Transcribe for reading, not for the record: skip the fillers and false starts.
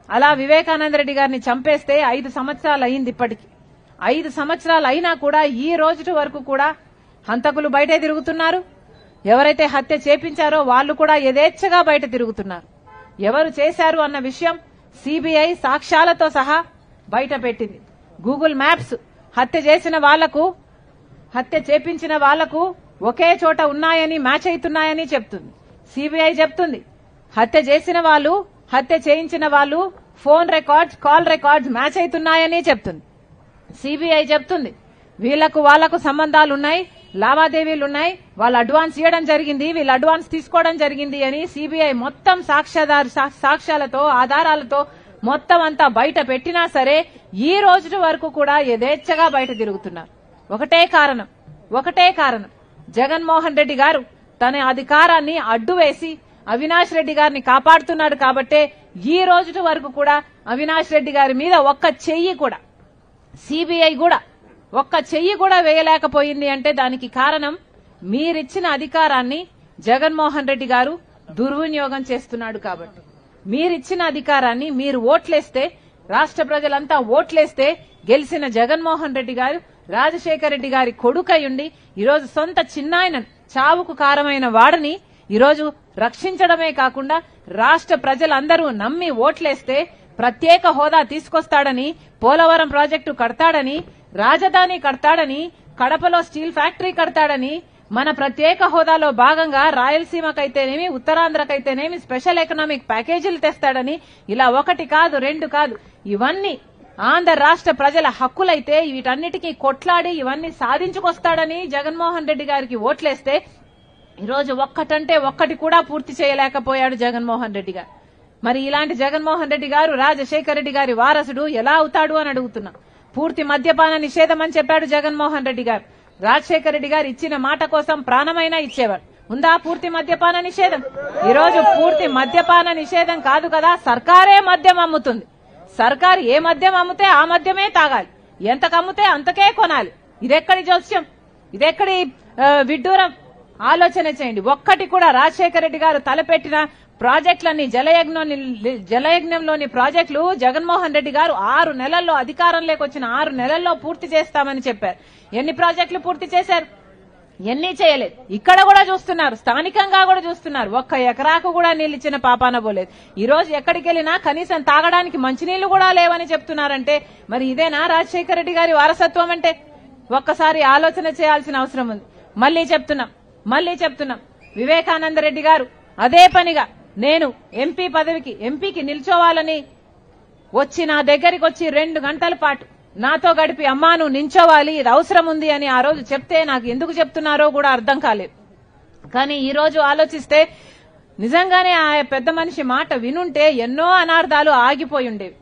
అలా వివేకానంద రెడ్డి గారిని చంపేస్తే 5 సంవత్సరాలు అయింది. ఇప్పటికి 5 సంవత్సరాలు అయినా కూడా ఈ రోజు వరకు కూడా హంతకులు బయటే తిరుగుతున్నారు. ఎవరైతే హత్య చేపించారో వాళ్ళు కూడా యథేచ్ఛగా బయట తిరుగుతున్నారు. ఎవరు చేశారు అన్న విషయం సిబిఐ సాక్ష్యాలతో సహా బయట పెట్టింది. గూగుల్ మ్యాప్స్ హత్య చేసిన వాళ్లకు, హత్య చేపించిన వాళ్లకు ఒకే చోట ఉన్నాయని, మ్యాచ్ అవుతున్నాయని చెప్తుంది. సిబిఐ చెప్తుంది హత్య చేసిన వాళ్ళు, హత్య చేయించిన వాళ్ళు phone records, call records match అవుతున్నాయని చెప్తుంది. సిబిఐ చెప్తుంది వాళ్లకు సంబంధాలున్నాయి, లావాదేవీలున్నాయి, వాళ్ళు అడ్వాన్స్ ఇవ్వడం జరిగింది, వీళ్ళు అడ్వాన్స్ తీసుకోవడం జరిగింది అని సిబిఐ మొత్తం సాక్ష్యాలతో, ఆధారాలతో మొత్తం అంతా బయట పెట్టినా సరే ఈ రోజు వరకు కూడా యథేచ్ఛగా బయట తిరుగుతున్నారు. ఒకటే కారణం జగన్మోహన్ రెడ్డి గారు తన అధికారాన్ని అడ్డు వేసి అవినాష్ రెడ్డి గారిని కాపాడుతున్నాడు కాబట్టే ఈ రోజు వరకు కూడా అవినాష్ రెడ్డి గారి మీద ఒక్క చెయ్యి కూడా, సిబిఐ కూడా ఒక్క చెయ్యి కూడా వేయలేకపోయింది. అంటే దానికి కారణం మీరిచ్చిన అధికారాన్ని జగన్మోహన్ రెడ్డి గారు దుర్వినియోగం చేస్తున్నాడు కాబట్టి. మీరిచ్చిన అధికారాన్ని మీరు ఓట్లేస్తే, రాష్ట్ర ప్రజలంతా ఓట్లేస్తే గెలిచిన జగన్మోహన్ రెడ్డి గారు రాజశేఖర రెడ్డి గారి కొడుకయుండి ఈరోజు సొంత చిన్నాయన చావుకు కారమైన వాడిని ఈరోజు రక్షించడమే కాకుండా రాష్ట్ర ప్రజలందరూ నమ్మి ఓట్లేస్తే ప్రత్యేక హోదా తీసుకొస్తాడని, పోలవరం ప్రాజెక్టు కడతాడని, రాజధాని కడతాడని, కడపలో స్టీల్ ఫ్యాక్టరీ కడతాడని, మన ప్రత్యేక హోదాలో భాగంగా రాయలసీమకైతేనేమి, ఉత్తరాంధ్రకైతేనేమి స్పెషల్ ఎకనామిక్ ప్యాకేజీలు తెస్తాడని, ఇలా 1 కాదు 2 కాదు, ఇవన్నీ ఆంధ్ర రాష్ట్ర ప్రజల హక్కులైతే వీటన్నిటికీ కొట్లాడి ఇవన్నీ సాధించుకొస్తాడని జగన్మోహన్ రెడ్డి గారికి ఓట్లేస్తే ఈరోజు ఒక్కటంటే ఒక్కటి కూడా పూర్తి చేయలేకపోయాడు జగన్మోహన్ రెడ్డి గారు. మరి ఇలాంటి జగన్మోహన్ రెడ్డి గారు రాజశేఖర రెడ్డి గారి వారసుడు ఎలా అవుతాడు అని అడుగుతున్నా. పూర్తి మద్యపాన నిషేధం అని చెప్పాడు జగన్మోహన్ రెడ్డి గారు. రాజశేఖర రెడ్డి గారు ఇచ్చిన మాట కోసం ప్రాణమైనా ఇచ్చేవాడు. ఉందా పూర్తి మద్యపాన నిషేధం? ఈరోజు పూర్తి మద్యపాన నిషేధం కాదు కదా, సర్కారే మద్యం అమ్ముతుంది. సర్కారు ఏ మద్యం అమ్మితే ఆ మద్యమే తాగాలి, ఎంతకు అమ్మితే అంతకే కొనాలి. ఇదెక్కడి జోస్యం, ఇదెక్కడి విడ్డూరం? ఆలోచన చేయండి. ఒక్కటి కూడా రాజశేఖర రెడ్డి గారు తలపెట్టిన ప్రాజెక్టులన్నీ, జలయజ్ఞంలోని ప్రాజెక్టులు జగన్మోహన్ రెడ్డి గారు 6 నెలల్లో, అధికారంలోకి వచ్చిన 6 నెలల్లో పూర్తి చేస్తామని చెప్పారు. ఎన్ని ప్రాజెక్టులు పూర్తి చేశారు? ఎన్ని చేయలేదు. ఇక్కడ కూడా చూస్తున్నారు, స్థానికంగా కూడా చూస్తున్నారు. 1 ఎకరాకు కూడా నీళ్ళు ఇచ్చిన పాపాన పోలేదు. ఈ రోజు ఎక్కడికి వెళ్ళినా కనీసం తాగడానికి మంచినీళ్లు కూడా లేవని చెప్తున్నారంటే మరి ఇదేనా రాజశేఖర రెడ్డి గారి వారసత్వం అంటే? ఒక్కసారి ఆలోచన చేయాల్సిన అవసరం ఉంది. మళ్లీ చెప్తున్నాం వివేకానంద రెడ్డి గారు అదే పనిగా నేను ఎంపీకి నిల్చోవాలని వచ్చి నా దగ్గరికి వచ్చి 2 గంటల పాటు నాతో గడిపి అమ్మా నువ్వు నించోవాలి, ఇది అవసరం ఉంది అని ఆ రోజు చెప్తే నాకు ఎందుకు చెప్తున్నారో కూడా అర్థం కాలేదు. కానీ ఈ రోజు ఆలోచిస్తే నిజంగానే ఆ పెద్ద మనిషి మాట వినుంటే ఎన్నో అనార్థాలు ఆగిపోయి ఉండేవి.